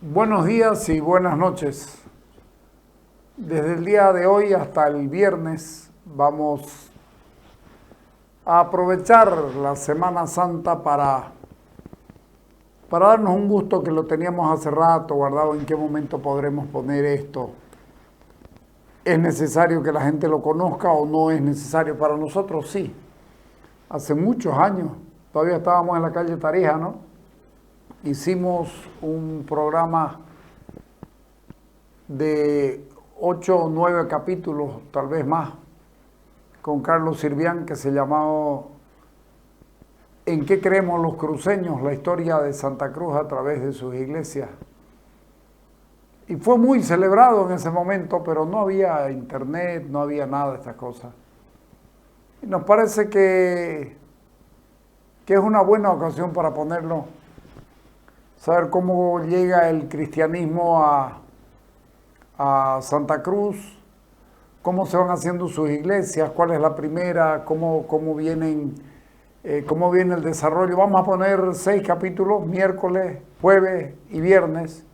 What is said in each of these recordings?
Buenos días y buenas noches. Desde el día de hoy hasta el viernes vamos a aprovechar la Semana Santa para darnos un gusto que lo teníamos hace rato guardado. ¿En qué momento podremos poner esto? ¿Es necesario que la gente lo conozca o no es necesario? Para nosotros sí. Hace muchos años, todavía estábamos en la calle Tarija, ¿no? Hicimos un programa de 8 o 9 capítulos, tal vez más, con Carlos Sirvián, que se llamaba ¿En qué creemos los cruceños? La historia de Santa Cruz a través de sus iglesias. Y fue muy celebrado en ese momento, pero no había internet, no había nada de estas cosas. Y nos parece que es una buena ocasión para ponerlo, saber cómo llega el cristianismo a Santa Cruz, cómo se van haciendo sus iglesias, cuál es la primera, cómo viene el desarrollo. Vamos a poner 6 capítulos, miércoles, jueves y viernes,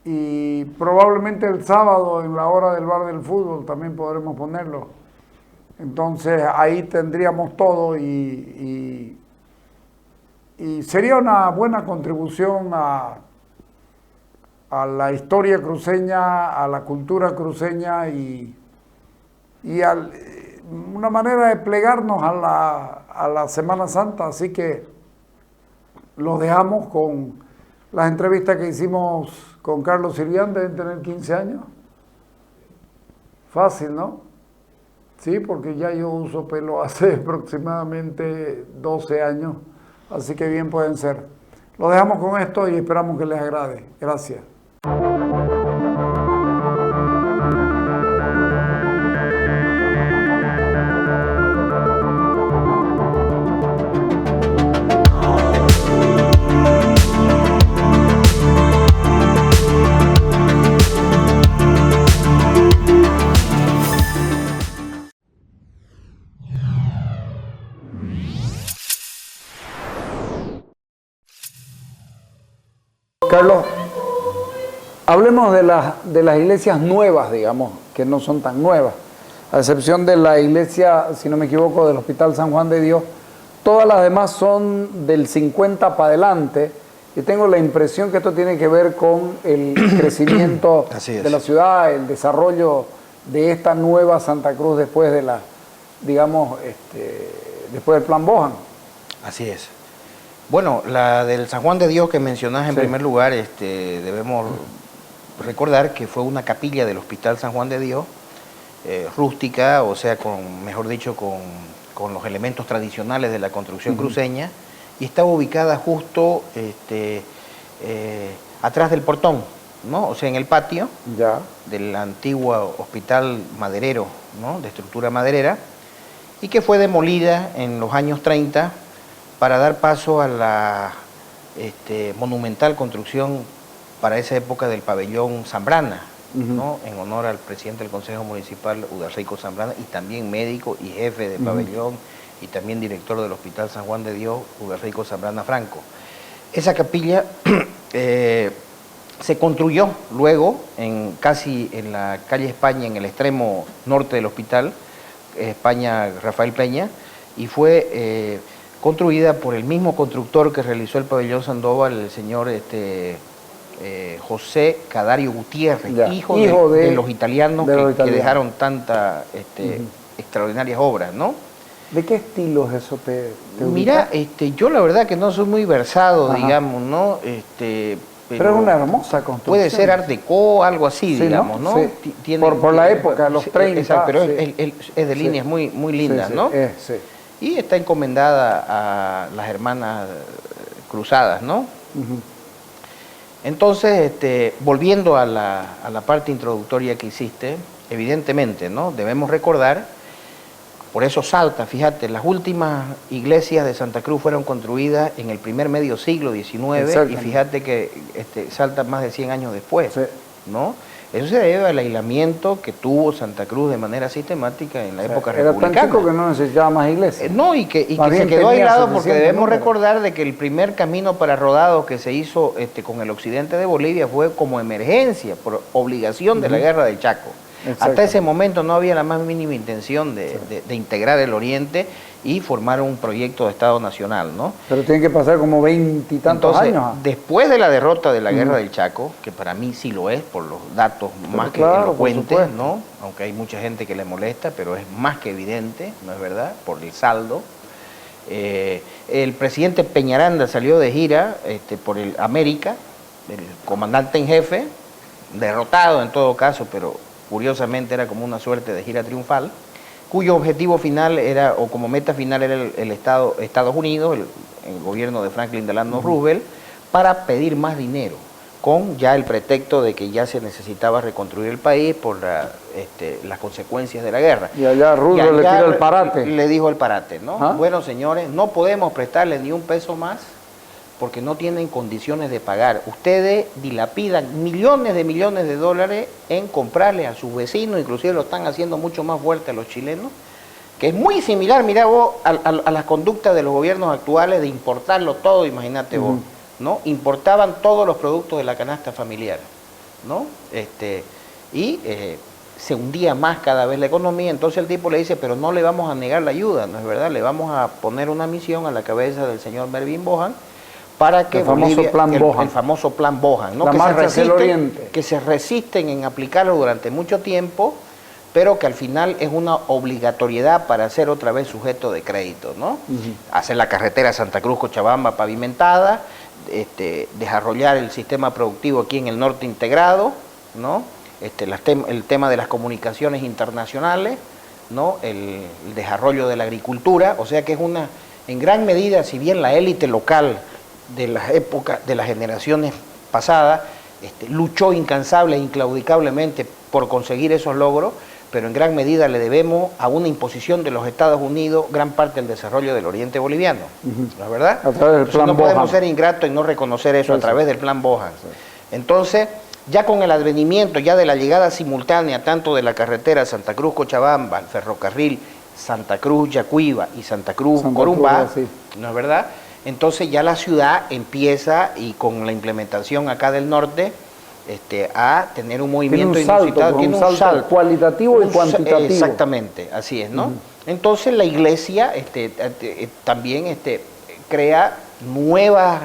y probablemente el sábado en la hora del bar del fútbol también podremos ponerlo. Entonces ahí tendríamos todo y sería una buena contribución a la historia cruceña, a la cultura cruceña y una manera de plegarnos a la Semana Santa. Así que los dejamos con las entrevistas que hicimos con Carlos Sirvián. Deben tener 15 años. Fácil, ¿no? Sí, porque ya yo uso pelo hace aproximadamente 12 años. Así que bien pueden ser. Lo dejamos con esto y esperamos que les agrade. Gracias. Carlos, hablemos de las iglesias nuevas, digamos, que no son tan nuevas, a excepción de la iglesia, si no me equivoco, del Hospital San Juan de Dios. Todas las demás son del 50 para adelante, y tengo la impresión que esto tiene que ver con el crecimiento de la ciudad, el desarrollo de esta nueva Santa Cruz después de después del Plan Bojan. Así es. Bueno, la del San Juan de Dios que mencionás en primer lugar, debemos recordar que fue una capilla del Hospital San Juan de Dios, rústica, o sea, mejor dicho, con los elementos tradicionales de la construcción cruceña, y estaba ubicada justo atrás del portón, ¿no? O sea, en el patio del antiguo hospital maderero, ¿no? De estructura maderera, y que fue demolida en los años 30 para dar paso a la monumental construcción para esa época del pabellón Zambrana, ¿no? En honor al presidente del Consejo Municipal, Udarrico Zambrana, y también médico y jefe de pabellón, y también director del Hospital San Juan de Dios, Udarrico Zambrana Franco. Esa capilla se construyó luego casi en la calle España, en el extremo norte del hospital, España Rafael Peña, y fue construida por el mismo constructor que realizó el pabellón Sandoval, el señor José Cadario Gutiérrez, hijo de los italianos que dejaron tantas extraordinarias obras, ¿no? ¿De qué estilo es eso? Mira, yo la verdad que no soy muy versado, digamos, ¿no? Pero es una hermosa construcción. Puede ser Art Deco, algo así, sí, digamos, ¿no? Sí. Tiene, por la época, los 30. Exacto, pero es de líneas muy lindas, ¿no? Sí. Y está encomendada a las hermanas cruzadas, ¿no? Entonces, volviendo a la parte introductoria que hiciste, evidentemente, ¿no? Debemos recordar, por eso Salta, fíjate, las últimas iglesias de Santa Cruz fueron construidas en el primer medio siglo XIX, y fíjate que Salta más de 100 años después, ¿no? Eso se debe al aislamiento que tuvo Santa Cruz de manera sistemática en la época republicana. Era tan chico que no necesitaba más iglesias. No, y que se quedó aislado porque debemos recordar de que el primer camino para rodados que se hizo con el occidente de Bolivia fue como emergencia, por obligación de la guerra del Chaco. Hasta ese momento no había la más mínima intención de integrar el oriente y formar un proyecto de Estado nacional, ¿no? Pero tiene que pasar como 20 y tantos años. Después de la derrota de la guerra del Chaco, que para mí sí lo es, por los datos más que elocuentes, ¿no? Aunque hay mucha gente que le molesta, pero es más que evidente, ¿no es verdad?, por el saldo. El presidente Peñaranda salió de gira por el América, el comandante en jefe, derrotado en todo caso, pero curiosamente era como una suerte de gira triunfal, cuyo objetivo final era, o como meta final era el Estados Unidos, el gobierno de Franklin Delano Roosevelt, para pedir más dinero, con ya el pretexto de que ya se necesitaba reconstruir el país por las consecuencias de la guerra. Y allá Roosevelt le tiró el parate. Le dijo el parate, ¿no? Bueno, señores, no podemos prestarle ni un peso más porque no tienen condiciones de pagar. Ustedes dilapidan millones de dólares en comprarle a sus vecinos, inclusive lo están haciendo mucho más fuerte a los chilenos, que es muy similar, mirá vos, a las conductas de los gobiernos actuales de importarlo todo, imagínate vos, ¿no? Importaban todos los productos de la canasta familiar, ¿no? Se hundía más cada vez la economía. Entonces el tipo le dice, pero no le vamos a negar la ayuda, ¿no es verdad? Le vamos a poner una misión a la cabeza del señor Melvin Bohan, para que el famoso plan Bohan, ¿no? Que se resisten en aplicarlo durante mucho tiempo, pero que al final es una obligatoriedad para ser otra vez sujeto de crédito, ¿no? Hacer la carretera Santa Cruz-Cochabamba pavimentada, desarrollar el sistema productivo aquí en el norte integrado, ¿no? El tema de las comunicaciones internacionales, ¿no? El desarrollo de la agricultura, o sea que es en gran medida, si bien la élite local de las épocas, de las generaciones pasadas, luchó incansable e inclaudicablemente por conseguir esos logros, pero en gran medida le debemos a una imposición de los Estados Unidos gran parte del desarrollo del oriente boliviano, ¿no es verdad? A través del plan no Bohan. Podemos ser ingratos y no reconocer eso a través del plan Bohan. Entonces, ya con el advenimiento ya de la llegada simultánea tanto de la carretera Santa Cruz-Cochabamba, el ferrocarril Santa Cruz-Yacuiba y Santa Cruz-Corumbá, ¿no es verdad? Entonces ya la ciudad empieza, y con la implementación acá del norte, a tener un movimiento inusitado. Tiene un salto cualitativo y cuantitativo. Exactamente, así es, ¿no? Entonces la iglesia también crea nuevas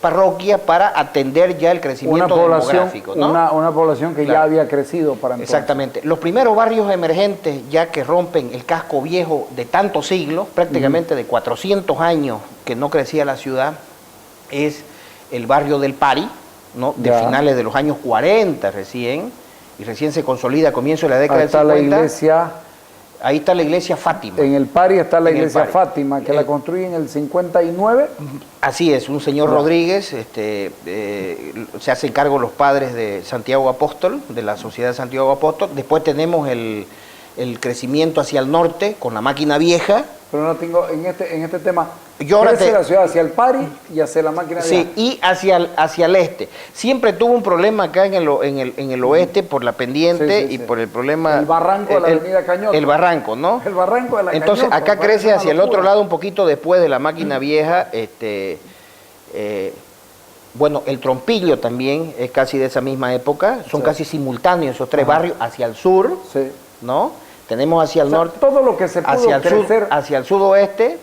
parroquias para atender ya el crecimiento demográfico, ¿no? Una población que ya había crecido para entonces. Exactamente. Los primeros barrios emergentes, ya que rompen el casco viejo de tantos siglos, prácticamente de 400 años que no crecía la ciudad, es el barrio del Pari, ¿no? De finales de los años 40 recién, y recién se consolida a comienzo de la década del 50. La iglesia... Ahí está la iglesia Fátima. En el Pari está la iglesia Fátima, que la construye en el 59. Así es, un señor Rodríguez, se hacen cargo los padres de Santiago Apóstol, de la Sociedad de Santiago Apóstol. Después tenemos el crecimiento hacia el norte, con la máquina vieja. Pero no tengo, en este tema, crece la ciudad hacia el Pari y hacia la máquina vieja. Sí, y hacia el este. Siempre tuvo un problema acá en el oeste por la pendiente y por el problema... El barranco de la avenida Cañoto. El barranco, ¿no? El barranco de la Entonces Cañoto, acá crece hacia el otro lado un poquito después de la máquina vieja, bueno, el Trompillo también es casi de esa misma época, son casi simultáneos esos tres barrios hacia el sur, ¿no? Tenemos hacia el norte, todo lo que se pudo hacia el crecer, sur, hacia el sudoeste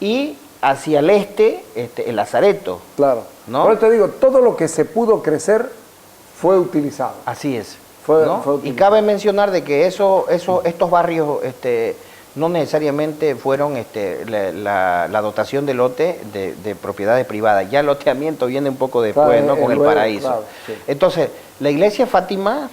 y hacia el este, el Lazareto. Claro. ¿No? Por eso te digo, todo lo que se pudo crecer fue utilizado. Así es. Fue Y cabe mencionar de que estos barrios no necesariamente fueron la dotación de lote de propiedades privadas. Ya el loteamiento viene un poco después, claro, ¿no? Con el Paraíso. Claro, sí. Entonces, la iglesia Fátima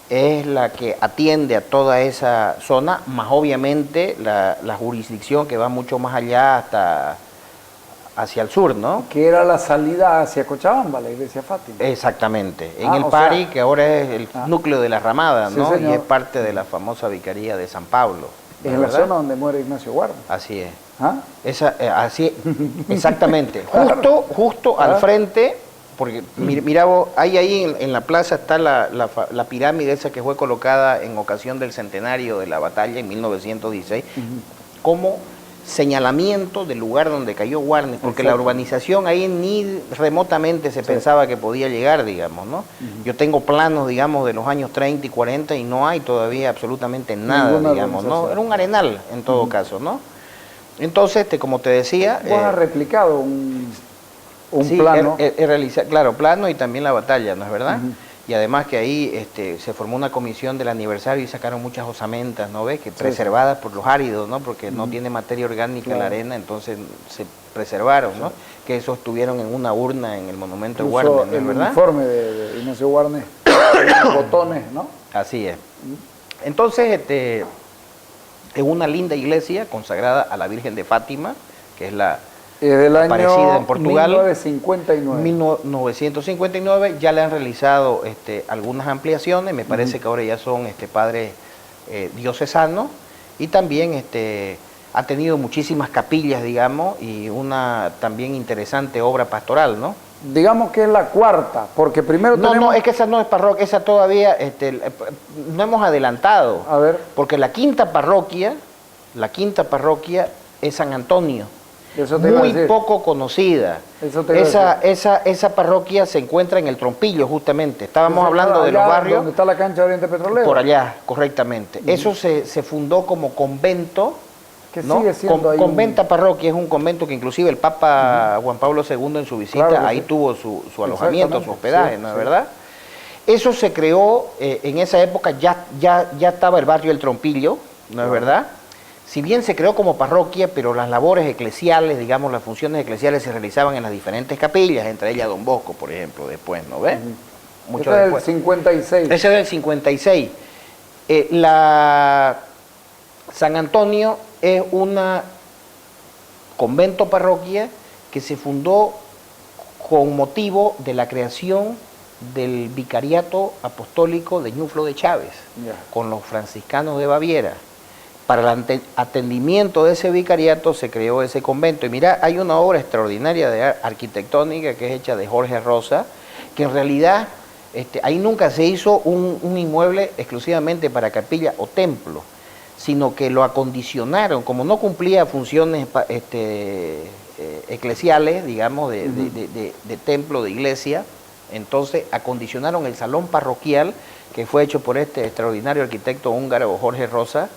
es la que atiende a toda esa zona, más obviamente la jurisdicción que va mucho más allá hasta hacia el sur, ¿no? Que era la salida hacia Cochabamba, la iglesia Fátima. Exactamente, en el Pari, que ahora es el núcleo de la Ramada, sí, ¿no? Señor. Y es parte de la famosa vicaría de San Pablo. Es en la zona donde muere Ignacio Guarda. Así es. ¿Ah? Así, exactamente. Justo al frente, porque mira vos, ahí en la plaza está la pirámide esa que fue colocada en ocasión del centenario de la batalla en 1916, como señalamiento del lugar donde cayó Warnes, porque la urbanización ahí ni remotamente se pensaba que podía llegar, digamos, ¿no? Yo tengo planos, digamos, de los años 30 y 40 y no hay todavía absolutamente nada, digamos, ¿no? Era un arenal, en todo caso, ¿no? Entonces, como te decía... Vos has replicado un plano. He realizado, claro, plano y también la batalla, ¿no es verdad? Y además que ahí se formó una comisión del aniversario y sacaron muchas osamentas, ¿no ves? Que preservadas por los áridos, ¿no? Porque no tiene materia orgánica la arena, entonces se preservaron, ¿no? Que eso estuvieron en una urna en el monumento de Warnes, ¿no es verdad? El uniforme de Ignacio Warnes, botones, ¿no? Así es. Entonces, es una linda iglesia consagrada a la Virgen de Fátima, que es la... del aparecida año en Portugal, 1959. 1959, ya le han realizado algunas ampliaciones, me parece que ahora ya son padres diocesanos, y también ha tenido muchísimas capillas, digamos, y una también interesante obra pastoral, ¿no? Digamos que es la cuarta, porque primero tenemos... No, es que esa no es parroquia, esa todavía no hemos adelantado. A ver. Porque la quinta parroquia es San Antonio. Muy poco conocida. Esa parroquia se encuentra en el Trompillo, justamente. Estábamos hablando de los barrios. ¿Dónde está la cancha de Oriente Petrolero? Por allá, correctamente. Eso se fundó como convento. Que ¿no? Sigue siendo ahí conventa parroquia, es un convento que inclusive el Papa Juan Pablo II en su visita, ahí tuvo su alojamiento, su hospedaje, ¿no es verdad? Eso se creó, en esa época ya estaba el barrio El Trompillo, ¿no es verdad? Si bien se creó como parroquia, pero las labores eclesiales, digamos, las funciones eclesiales se realizaban en las diferentes capillas, entre ellas Don Bosco, por ejemplo, después, ¿no ves? Mucho después. Ese es del 56. Ese es del 56. San Antonio es una convento parroquia que se fundó con motivo de la creación del vicariato apostólico de Ñuflo de Chávez, con los franciscanos de Baviera. Para el atendimiento de ese vicariato se creó ese convento. Y mira, hay una obra extraordinaria de arquitectónica que es hecha de Jorge Rosa, que en realidad ahí nunca se hizo un inmueble exclusivamente para capilla o templo, sino que lo acondicionaron, como no cumplía funciones eclesiales, digamos, de templo, de iglesia, entonces acondicionaron el salón parroquial, que fue hecho por este extraordinario arquitecto húngaro Jorge Rosa,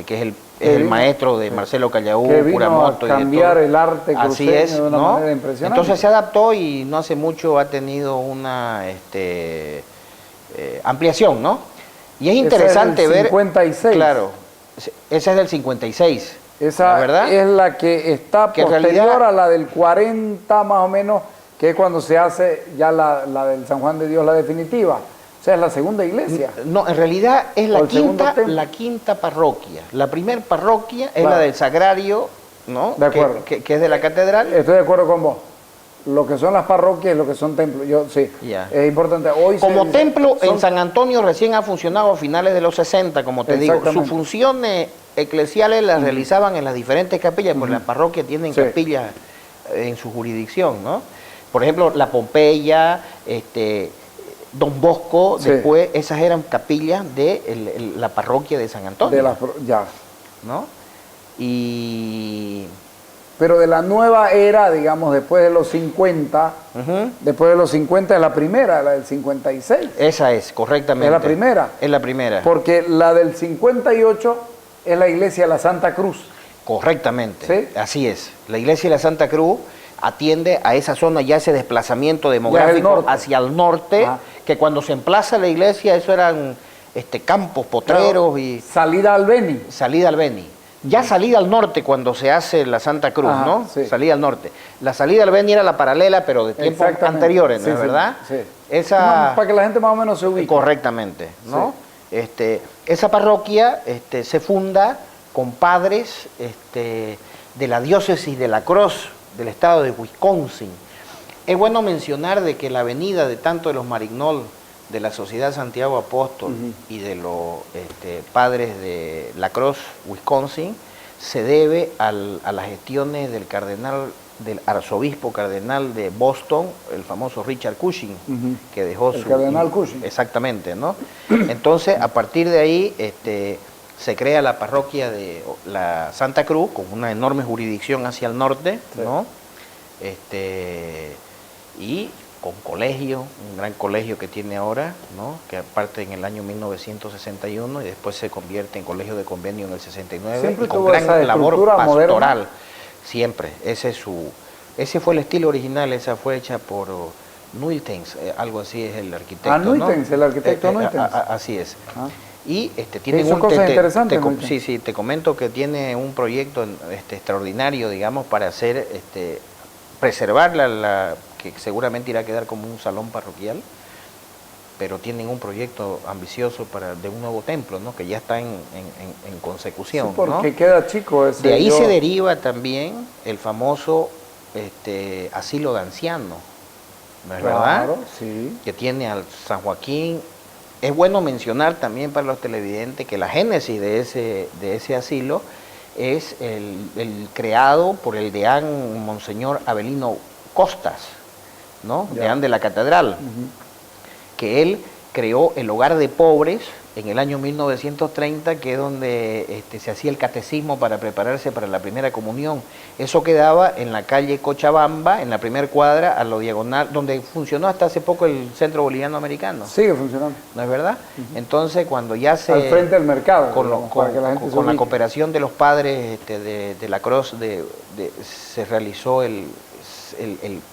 que es el maestro de Marcelo Callaú, Curamoto, y de cambiar el arte cruceño. Así es, de una manera impresionante. Entonces se adaptó y no hace mucho ha tenido una ampliación, ¿no? Y es interesante ver... 56. Claro, esa es del 56. Esa ¿verdad? Es la que está posterior a la del 40 más o menos, que es cuando se hace ya la del San Juan de Dios, la definitiva. O sea, es la segunda iglesia. No, en realidad es la quinta parroquia. La primera parroquia es la del Sagrario, ¿no? De acuerdo. Que es de la catedral. Estoy de acuerdo con vos. Lo que son las parroquias y lo que son templos. Yo sí. Es importante. Hoy como templo en San Antonio recién ha funcionado a finales de los 60, como te digo. Sus funciones eclesiales las realizaban en las diferentes capillas, porque las parroquias tienen capillas en su jurisdicción, ¿no? Por ejemplo, la Pompeya, Don Bosco, después esas eran capillas de la parroquia de San Antonio. ¿No? Y Pero de la nueva era, digamos, después de los 50, después de los 50 es la primera, la del 56. Esa es, correctamente. Es la primera. Es la primera. Porque la del 58 es la iglesia de la Santa Cruz. Correctamente, ¿Sí? Así es. La iglesia de la Santa Cruz atiende a esa zona, ya ese desplazamiento demográfico hacia el norte, que cuando se emplaza la iglesia, eso eran campos, potreros, claro, y... Salida al Beni. Salida al Beni. Ya salida al norte cuando se hace la Santa Cruz, ¿no? Sí. Salida al norte. La salida al Beni era la paralela, pero de tiempos anteriores, ¿no es verdad? Sí. Esa... para que la gente más o menos se ubique. Correctamente, ¿no? Sí. Esa parroquia se funda con padres de la diócesis de La Crosse, del estado de Wisconsin. Es bueno mencionar de que la venida de tanto de los Marignol, de la Sociedad Santiago Apóstol y de los padres de La Crosse, Wisconsin, se debe a las gestiones del arzobispo cardenal de Boston, el famoso Richard Cushing, que dejó el cardenal Cushing. Exactamente, ¿no? Entonces, a partir de ahí, se crea la parroquia de la Santa Cruz, con una enorme jurisdicción hacia el norte, ¿no? Y con colegio, un gran colegio que tiene ahora, ¿no? Que parte en el año 1961 y después se convierte en colegio de convenio en el 69. Siempre y con tuvo gran esa labor pastoral. Moderna. Siempre. Ese fue el estilo original, esa fue hecha por Nuitens, algo así es el arquitecto. Nuitens, ¿no? El arquitecto Nuitens. Así es. Y tiene cosas interesantes. Sí, te comento que tiene un proyecto extraordinario, digamos, para hacer, preservar que seguramente irá a quedar como un salón parroquial, pero tienen un proyecto ambicioso de un nuevo templo, ¿no? Que ya está en consecución. Sí, porque ¿no? queda chico ese. De ahí se deriva también el famoso asilo de ancianos, ¿no es verdad? Sí. Que tiene al San Joaquín. Es bueno mencionar también para los televidentes que la génesis de ese asilo es el creado por el deán Monseñor Avelino Costas, ¿no? Deán de la catedral, que él creó el hogar de pobres en el año 1930, que es donde se hacía el catecismo para prepararse para la primera comunión. Eso quedaba en la calle Cochabamba, en la primera cuadra, a lo diagonal, donde funcionó hasta hace poco el Centro Boliviano Americano. Sigue funcionando. ¿No es verdad? Entonces, cuando ya se... Al frente del mercado. Con la cooperación de los padres de La Crosse, se realizó el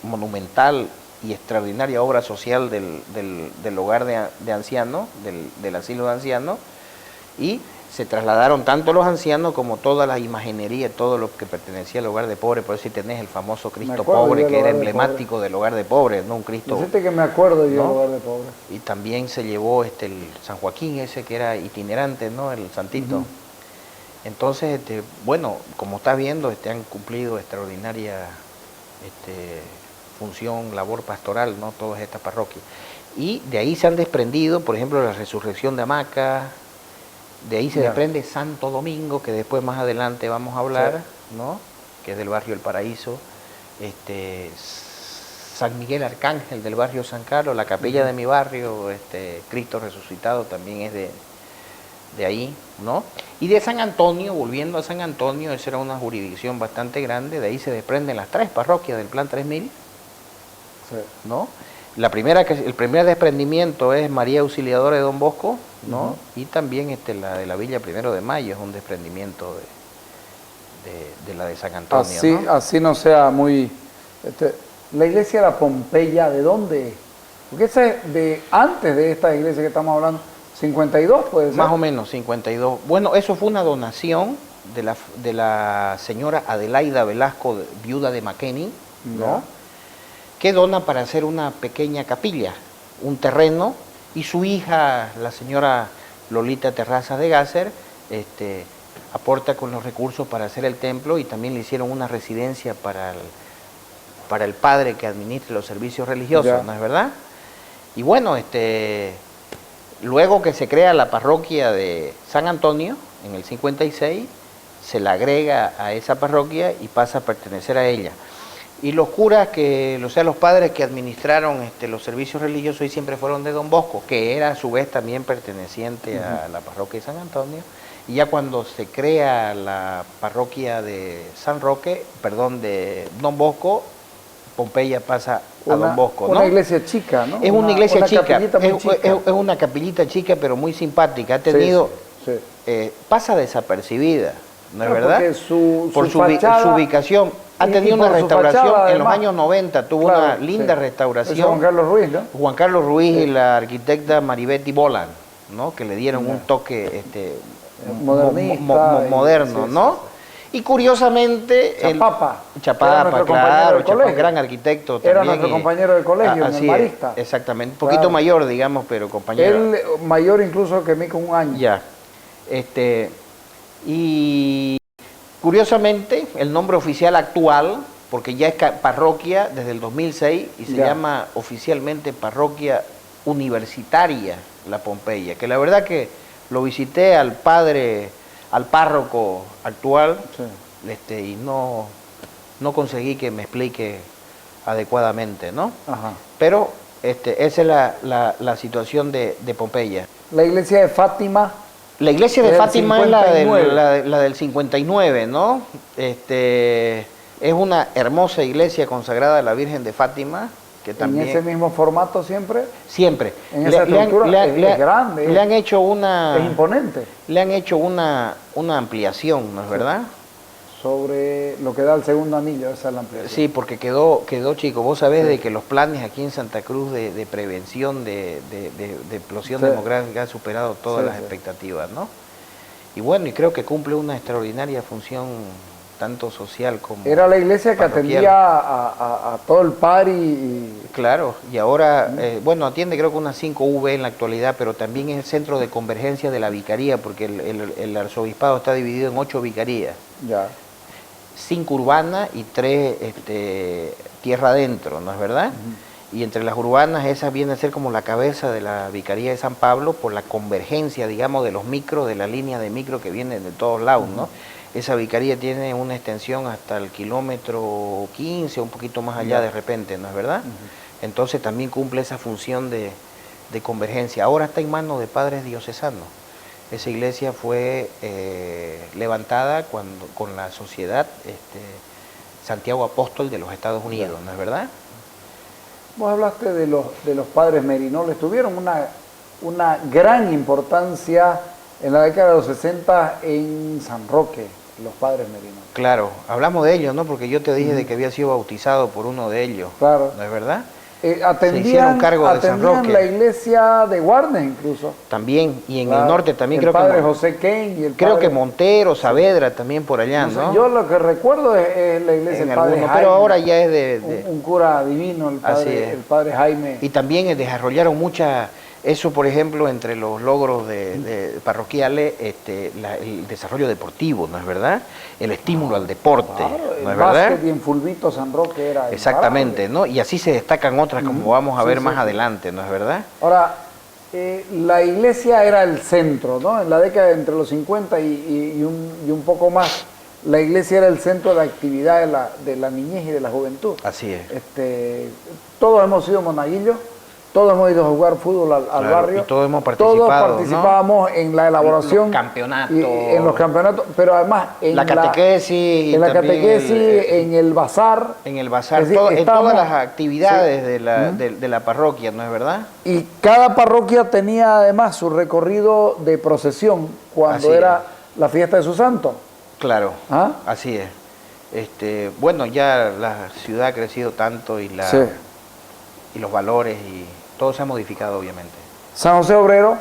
monumental y extraordinaria obra social del hogar de ancianos, del asilo de ancianos, y se trasladaron tanto los ancianos como toda la imaginería, todo lo que pertenecía al hogar de pobres. Por eso tenés el famoso Cristo pobre, que era emblemático del hogar de pobres, ¿no? Un Cristo... Fíjate que me acuerdo yo del hogar de pobres. Y también se llevó el San Joaquín ese que era itinerante, ¿no? El Santito. Entonces, bueno, como estás viendo, han cumplido extraordinaria función, labor pastoral, ¿no? Todas estas parroquias. Y de ahí se han desprendido, por ejemplo, la Resurrección de Hamaca, de ahí se desprende Santo Domingo, que después más adelante vamos a hablar, ¿no? Que es del barrio El Paraíso, San Miguel Arcángel del barrio San Carlos, la capilla de mi barrio, Cristo Resucitado también es de ahí, ¿no? Y de San Antonio, volviendo a San Antonio, esa era una jurisdicción bastante grande, de ahí se desprenden las 3 parroquias del Plan 3000, ¿no? El primer desprendimiento es María Auxiliadora de Don Bosco, ¿no? Y también la de la Villa Primero de Mayo es un desprendimiento de la de San Antonio, ¿no? Así no sea muy... la iglesia de la Pompeya, ¿de dónde? Porque esa es de antes de esta iglesia que estamos hablando, 52 puede ser. Más o menos, 52. Bueno, eso fue una donación de la señora Adelaida Velasco, viuda de Maqueni, ¿no? Que dona para hacer una pequeña capilla, un terreno, y su hija, la señora Lolita Terrazas de Gasser, aporta con los recursos para hacer el templo, y también le hicieron una residencia para el padre que administre los servicios religiosos, ¿no es verdad? Y bueno, luego que se crea la parroquia de San Antonio, en el 56, se la agrega a esa parroquia y pasa a pertenecer a ella. Y los curas, los padres que administraron los servicios religiosos, y siempre fueron de Don Bosco, que era a su vez también perteneciente a la parroquia de San Antonio, Y ya cuando se crea la parroquia de San Roque, perdón, de Don Bosco, Pompeya pasa a Don Bosco, ¿no? Una iglesia chica, ¿no? Es una iglesia chica, chica. Es una capillita chica, pero muy simpática. Ha tenido, pasa desapercibida, ¿no es verdad? Por su ubicación. Ha tenido una restauración fachada, en los años 90, tuvo una linda restauración. Juan Carlos Ruiz, ¿no? Juan Carlos Ruiz y la arquitecta Maribetti Bolan, ¿no? Que le dieron un toque moderno, ¿no? Y curiosamente... Chapapa, claro, Chapapa, gran arquitecto también. Era nuestro compañero de colegio, en el Marista. Exactamente, un poquito mayor, digamos, pero compañero. Él mayor incluso que mí con un año. Ya. Y curiosamente, el nombre oficial actual, porque ya es parroquia desde el 2006 y se llama oficialmente Parroquia Universitaria La Pompeya, que la verdad que lo visité al párroco actual, y no conseguí que me explique adecuadamente, ¿no? Ajá. Pero esa es la situación de Pompeya. La iglesia de Fátima. La iglesia de Fátima es la del 59, ¿no? Es una hermosa iglesia consagrada a la Virgen de Fátima, que también... ¿En ese mismo formato siempre? Siempre. En esa estructura es grande. Le han hecho una... Es imponente. Le han hecho una ampliación, ¿no es verdad? Sobre lo que da el segundo anillo, esa es la ampliación. Sí, porque quedó chico. Vos sabés de que los planes aquí en Santa Cruz de prevención de explosión demográfica han superado todas las expectativas, ¿no? Y bueno, y creo que cumple una extraordinaria función tanto social como... Era la iglesia que atendía a todo el pari. Claro, y ahora, bueno, atiende creo que unas 5 V en la actualidad, pero también es el centro de convergencia de la vicaría, porque el arzobispado está dividido en 8 vicarías. Ya. 5 urbanas y 3 tierra adentro, ¿no es verdad? Y entre las urbanas, esa viene a ser como la cabeza de la Vicaría de San Pablo por la convergencia, digamos, de los micros, de la línea de micro que vienen de todos lados, ¿no? Esa vicaría tiene una extensión hasta el kilómetro 15, un poquito más allá de repente, ¿no es verdad? Entonces también cumple esa función de convergencia. Ahora está en manos de padres diocesanos. Esa iglesia fue levantada con la sociedad Santiago Apóstol de los Estados Unidos, ¿no es verdad? Vos hablaste de los padres merinoles, tuvieron una gran importancia en la década de los 60 en San Roque, los padres merinoles. Claro, hablamos de ellos, ¿no? Porque yo te dije de que había sido bautizado por uno de ellos, claro. ¿no es verdad? Atendían la iglesia de Guarnes incluso. También, y en el norte también creo que... El padre José Kane y el creo que Montero, Saavedra también por allá, ¿no? Yo lo que recuerdo es la iglesia del padre Jaime. Pero ahora ya es de... Un cura divino, el padre Jaime. Y también desarrollaron mucha... Eso, por ejemplo, entre los logros de parroquiales, el desarrollo deportivo, ¿no es verdad? El estímulo al deporte, claro, ¿no es verdad? El básquet y en Fulvito San Roque era... Exactamente, ¿no? Y así se destacan otras, como vamos a ver más adelante, ¿no es verdad? Ahora, la iglesia era el centro, ¿no? En la década entre los 50 y un poco más, la iglesia era el centro de actividad de la niñez y de la juventud. Así es. Todos hemos sido monaguillos. Todos hemos ido a jugar fútbol al barrio. Y todos hemos participado. Todos participábamos, ¿no?, en la elaboración. En los campeonatos. En los campeonatos, pero además en la catequesis. En el bazar. En el bazar, en todas las actividades de la parroquia, ¿no es verdad? Y cada parroquia tenía además su recorrido de procesión cuando era la fiesta de su santo. Claro, así es. Bueno, ya la ciudad ha crecido tanto y los valores y todo se ha modificado, obviamente. San José Obrero.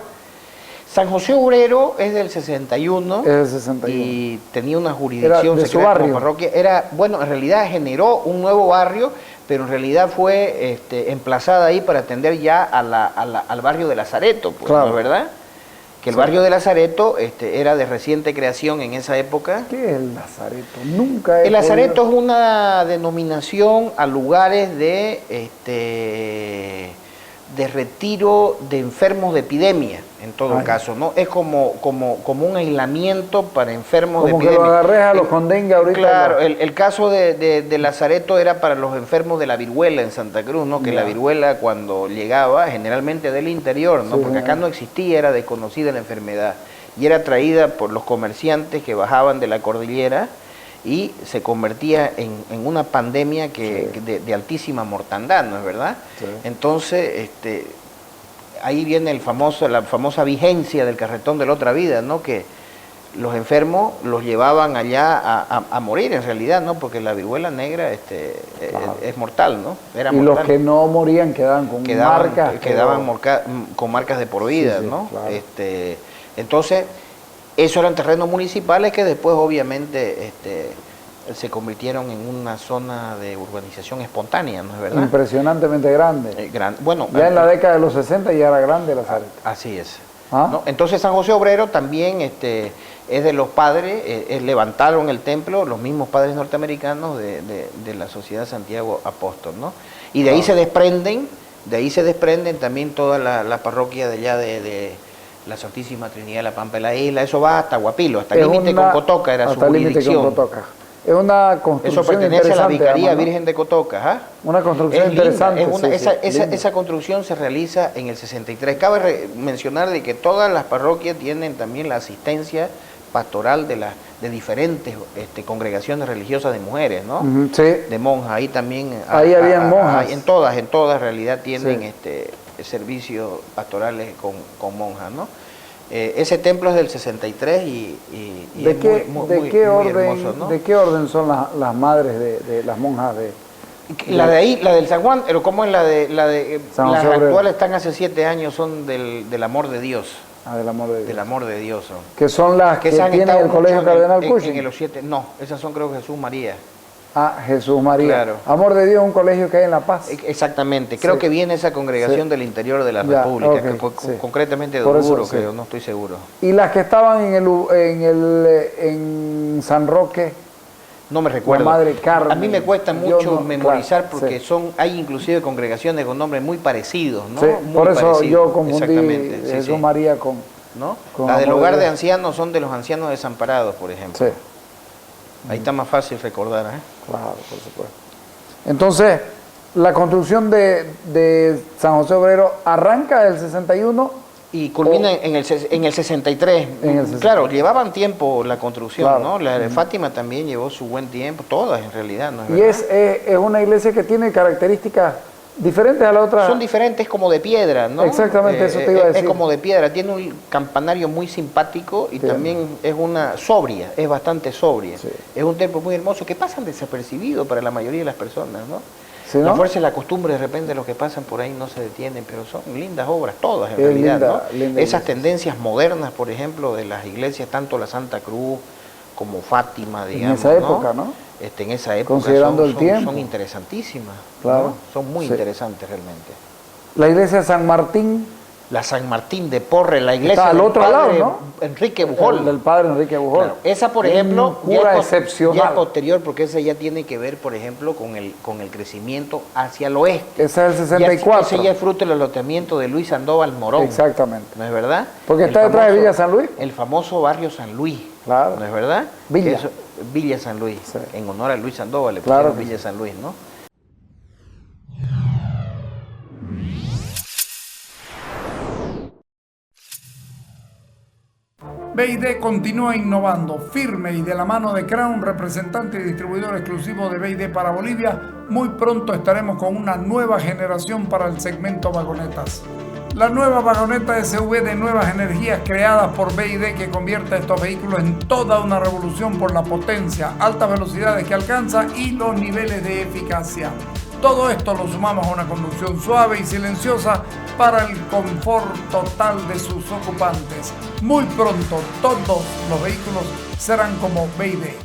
San José Obrero es del 61. Es del 61. Y tenía una jurisdicción de su barrio. Como parroquia. Bueno, en realidad generó un nuevo barrio, pero en realidad fue emplazada ahí para atender ya al barrio de Lazareto, pues, claro. ¿No es verdad? Que el barrio de Lazareto era de reciente creación en esa época. ¿Qué es el Lazareto? Nunca he El Lazareto es una denominación a lugares de retiro de enfermos de epidemia, en todo caso, ¿no? Es como un aislamiento para enfermos de epidemia. Como que lo agarres a los con dengue ahorita. Claro, el caso de Lazareto era para los enfermos de la viruela en Santa Cruz, ¿no? Que la viruela cuando llegaba, generalmente del interior, ¿no? Porque acá no existía, era desconocida la enfermedad. y era traída por los comerciantes que bajaban de la cordillera y se convertía en una pandemia de altísima mortandad, ¿no es verdad? Sí. Entonces, ahí viene la famosa vigencia del carretón de la otra vida, ¿no? Que los enfermos los llevaban allá a morir en realidad, ¿no? Porque la viruela negra claro, es mortal, ¿no? Era y mortal. Los que no morían quedaban con marcas de por vida, sí, ¿no? Claro. Entonces, esos eran terrenos municipales que después obviamente se convirtieron en una zona de urbanización espontánea, ¿no es verdad? Impresionantemente grande. Bueno, ya en la década de los 60 ya era grande la Sareta. Así es. ¿No? Entonces San José Obrero también es de los padres, levantaron el templo los mismos padres norteamericanos de la Sociedad Santiago Apóstol, ¿no? Y de ahí se desprenden también toda la parroquia de allá de la Santísima Trinidad de la Pampa de la Isla. Eso va hasta Guapilo, hasta el límite con Cotoca era su jurisdicción. Es una construcción. Eso pertenece a la Vicaría, además, ¿no? Virgen de Cotoca. ¿Ah? Una construcción interesante. Esa construcción se realiza en el 63. Cabe mencionar de que todas las parroquias tienen también la asistencia pastoral de diferentes congregaciones religiosas de mujeres, ¿no? Sí. De monjas. Ahí también. Ahí habían monjas. En todas en realidad tienen servicios pastorales con monjas, ¿no? Ese templo es del 63 y ¿De qué orden, ¿no? ¿De qué orden son las madres de las monjas de? La de ahí, la del San Juan, pero ¿cómo es la de San las actuales están hace 7 años, son del amor de Dios? Del amor de Dios. Del amor de Dios son. Que son las que tienen el Colegio Cardenal Cushing. En los 7, no, esas son creo que Jesús María. Jesús María. Claro. Amor de Dios es un colegio que hay en La Paz. Exactamente. Creo que viene esa congregación del interior de la República, concretamente de Oruro, creo, no estoy seguro. ¿Y las que estaban en San Roque? No me recuerdo. La Madre Carmen. A mí me cuesta mucho memorizar porque hay inclusive congregaciones con nombres muy parecidos, ¿no? Sí, muy por eso parecidos. yo confundí Jesús María con... ¿No? Las del hogar de ancianos son de los ancianos desamparados, por ejemplo. Sí. Ahí está más fácil recordar, ¿eh? Claro, por supuesto. Entonces, la construcción de San José Obrero arranca del 61 y culmina en el 63. Claro, llevaban tiempo la construcción, claro, ¿no? La de Fátima también llevó su buen tiempo, todas en realidad, ¿no? Y es una iglesia que tiene características diferentes a la otra. Son diferentes, como de piedra, ¿no? Exactamente, eso te iba a decir. Es como de piedra, tiene un campanario muy simpático y también es es bastante sobria. Sí. Es un templo muy hermoso que pasan desapercibido para la mayoría de las personas, ¿no? ¿Sí, no? La fuerza y la costumbre, de repente los que pasan por ahí no se detienen, pero son lindas obras, todas en realidad, ¿no? Esas tendencias modernas, por ejemplo, de las iglesias, tanto la Santa Cruz como Fátima, digamos. En esa época, ¿no? En esa época considerando el tiempo. Son interesantísimas, claro, ¿no? Son muy interesantes realmente. La iglesia de San Martín. La San Martín de Porre, la iglesia al otro lado, ¿no? Enrique Bujol. Del padre Enrique Bujol. Claro. Esa, por ejemplo, cura excepcional. Ya posterior, porque esa ya tiene que ver, por ejemplo, con el crecimiento hacia el oeste. Esa es el 64. Ese ya es fruto del alotamiento de Luis Sandoval Morón. Exactamente. ¿No es verdad? Porque está detrás de Villa San Luis. El famoso barrio San Luis. Claro. ¿No es verdad? Villa San Luis. Sí. En honor a Luis Sandoval le pusieron Villa San Luis, ¿no? BID continúa innovando, firme y de la mano de Crown, representante y distribuidor exclusivo de BID para Bolivia. Muy pronto estaremos con una nueva generación para el segmento vagonetas. La nueva vagoneta SUV de nuevas energías creada por BID, que convierte a estos vehículos en toda una revolución por la potencia, altas velocidades que alcanza y los niveles de eficacia. Todo esto lo sumamos a una conducción suave y silenciosa para el confort total de sus ocupantes. Muy pronto todos los vehículos serán como BID.